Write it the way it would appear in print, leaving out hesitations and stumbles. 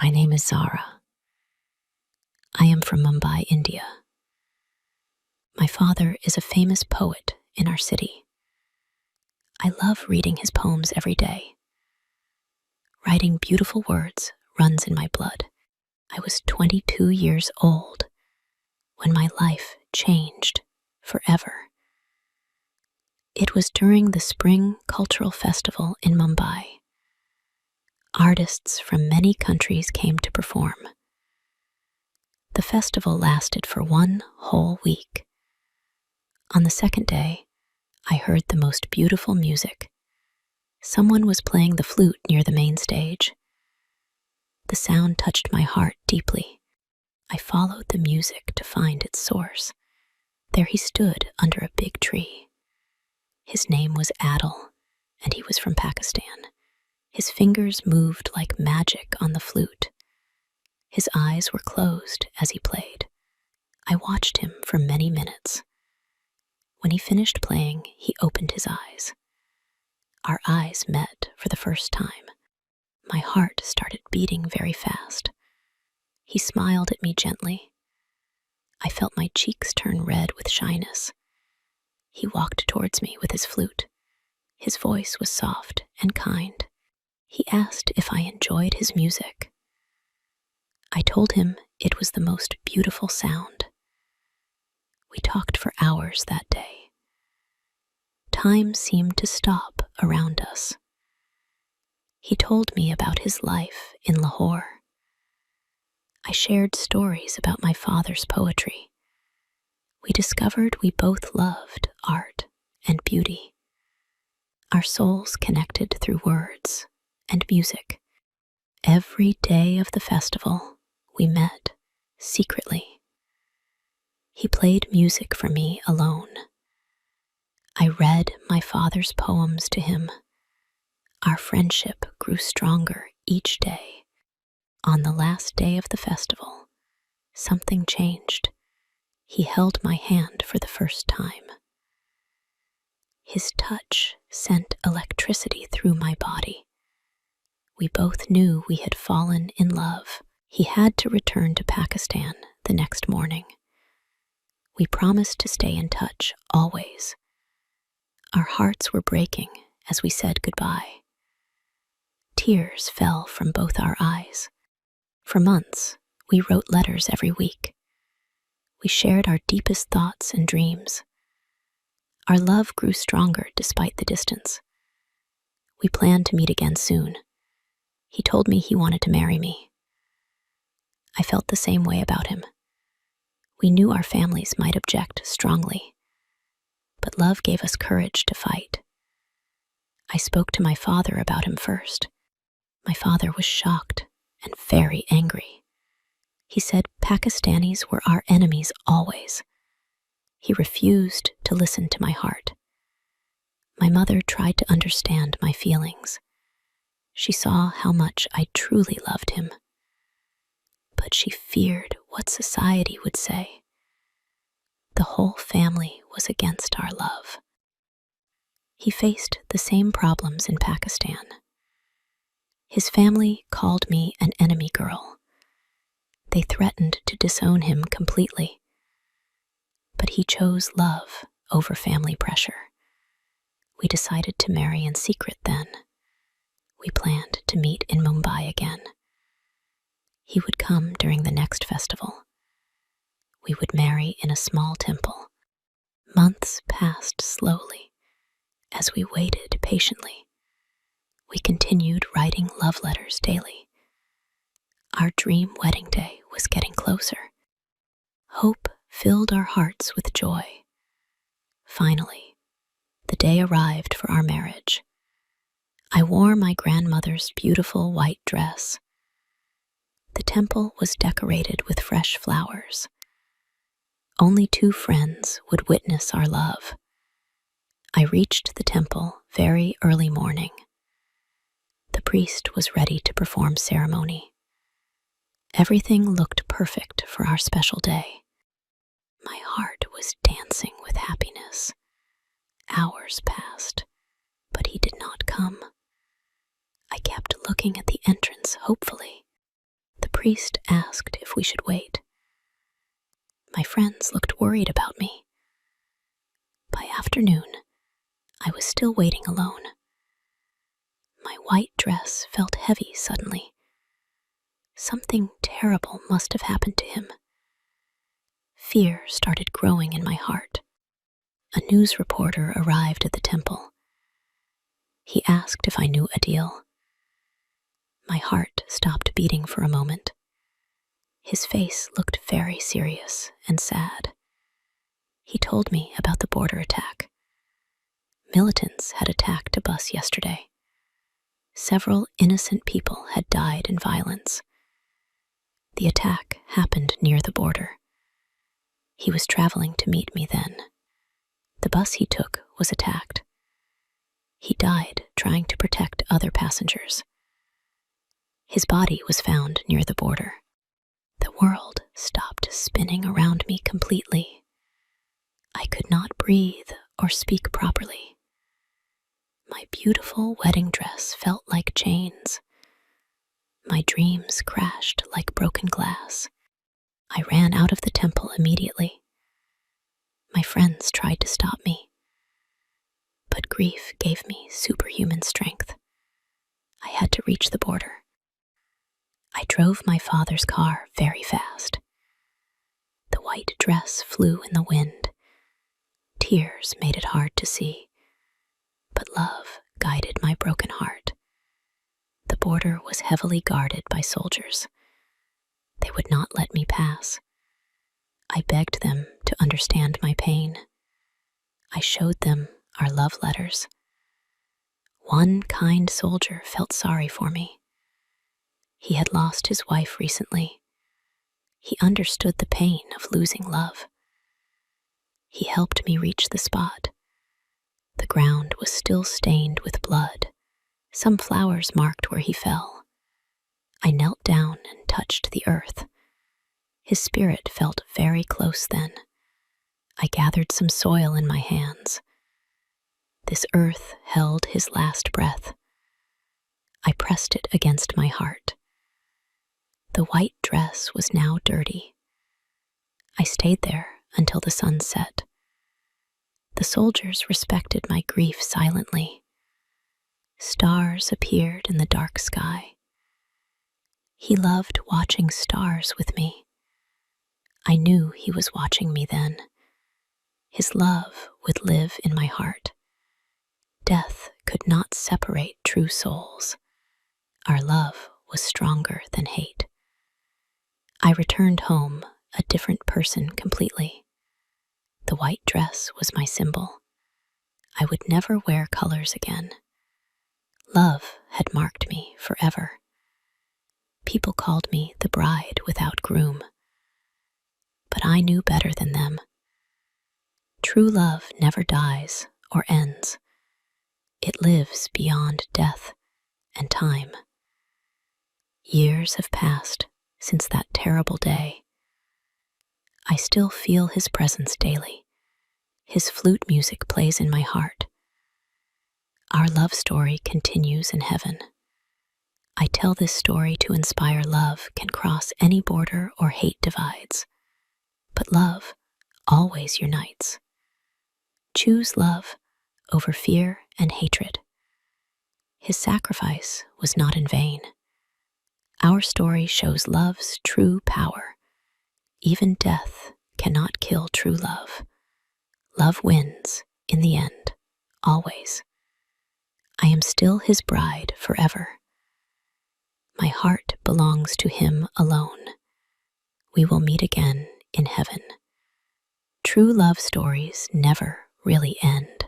My name is Zara. I am from Mumbai, India. My father is a famous poet in our city. I love reading his poems every day. Writing beautiful words runs in my blood. I was 22 years old when my life changed forever. It was during the Spring Cultural Festival in Mumbai. Artists from many countries came to perform. The festival lasted for 1 whole week. On the second day, I heard the most beautiful music. Someone was playing the flute near the main stage. The sound touched my heart deeply. I followed the music to find its source. There he stood under a big tree. His name was Adil, and he was from Pakistan. His fingers moved like magic on the flute. His eyes were closed as he played. I watched him for many minutes. When he finished playing, he opened his eyes. Our eyes met for the first time. My heart started beating very fast. He smiled at me gently. I felt my cheeks turn red with shyness. He walked towards me with his flute. His voice was soft and kind. He asked if I enjoyed his music. I told him it was the most beautiful sound. We talked for hours that day. Time seemed to stop around us. He told me about his life in Lahore. I shared stories about my father's poetry. We discovered we both loved art and beauty. Our souls connected through words and music. Every day of the festival, we met secretly. He played music for me alone. I read my father's poems to him. Our friendship grew stronger each day. On the last day of the festival, something changed. He held my hand for the first time. His touch sent electricity through my body. We both knew we had fallen in love. He had to return to Pakistan the next morning. We promised to stay in touch always. Our hearts were breaking as we said goodbye. Tears fell from both our eyes. For months, we wrote letters every week. We shared our deepest thoughts and dreams. Our love grew stronger despite the distance. We planned to meet again soon. He told me he wanted to marry me. I felt the same way about him. We knew our families might object strongly, but love gave us courage to fight. I spoke to my father about him first. My father was shocked and very angry. He said Pakistanis were our enemies always. He refused to listen to my heart. My mother tried to understand my feelings. She saw how much I truly loved him. But she feared what society would say. The whole family was against our love. He faced the same problems in Pakistan. His family called me an enemy girl. They threatened to disown him completely. But he chose love over family pressure. We decided to marry in secret then. We planned to meet in Mumbai again. He would come during the next festival. We would marry in a small temple. Months passed slowly as we waited patiently. We continued writing love letters daily. Our dream wedding day was getting closer. Hope filled our hearts with joy. Finally, the day arrived for our marriage. I wore my grandmother's beautiful white dress. The temple was decorated with fresh flowers. Only 2 friends would witness our love. I reached the temple very early morning. The priest was ready to perform ceremony. Everything looked perfect for our special day. My heart was dancing with happiness. Hours passed, but he did not come. I kept looking at the entrance hopefully. priest asked if we should wait. My friends looked worried about me. By afternoon, I was still waiting alone. My white dress felt heavy suddenly. Something terrible must have happened to him. Fear started growing in my heart. A news reporter arrived at the temple. He asked if I knew Adil. My heart stopped beating for a moment. His face looked very serious and sad. He told me about the border attack. Militants had attacked a bus yesterday. Several innocent people had died in violence. The attack happened near the border. He was traveling to meet me then. The bus he took was attacked. He died trying to protect other passengers. His body was found near the border. The world stopped spinning around me completely. I could not breathe or speak properly. My beautiful wedding dress felt like chains. My dreams crashed like broken glass. I ran out of the temple immediately. My friends tried to stop me, but grief gave me superhuman strength. I had to reach the border. I drove my father's car very fast. The white dress flew in the wind. Tears made it hard to see, but love guided my broken heart. The border was heavily guarded by soldiers. They would not let me pass. I begged them to understand my pain. I showed them our love letters. One kind soldier felt sorry for me. He had lost his wife recently. He understood the pain of losing love. He helped me reach the spot. The ground was still stained with blood. Some flowers marked where he fell. I knelt down and touched the earth. His spirit felt very close then. I gathered some soil in my hands. This earth held his last breath. I pressed it against my heart. The white dress was now dirty. I stayed there until the sun set. The soldiers respected my grief silently. Stars appeared in the dark sky. He loved watching stars with me. I knew he was watching me then. His love would live in my heart. Death could not separate true souls. Our love was stronger than hate. I returned home a different person completely. The white dress was my symbol. I would never wear colors again. Love had marked me forever. People called me the bride without groom. But I knew better than them. True love never dies or ends. It lives beyond death and time. Years have passed since that terrible day. I still feel his presence daily. His flute music plays in my heart. Our love story continues in heaven. I tell this story to inspire love can cross any border or hate divides. But love always unites. Choose love over fear and hatred. His sacrifice was not in vain. Our story shows love's true power. Even death cannot kill true love. Love wins in the end, always. I am still his bride forever. My heart belongs to him alone. We will meet again in heaven. True love stories never really end.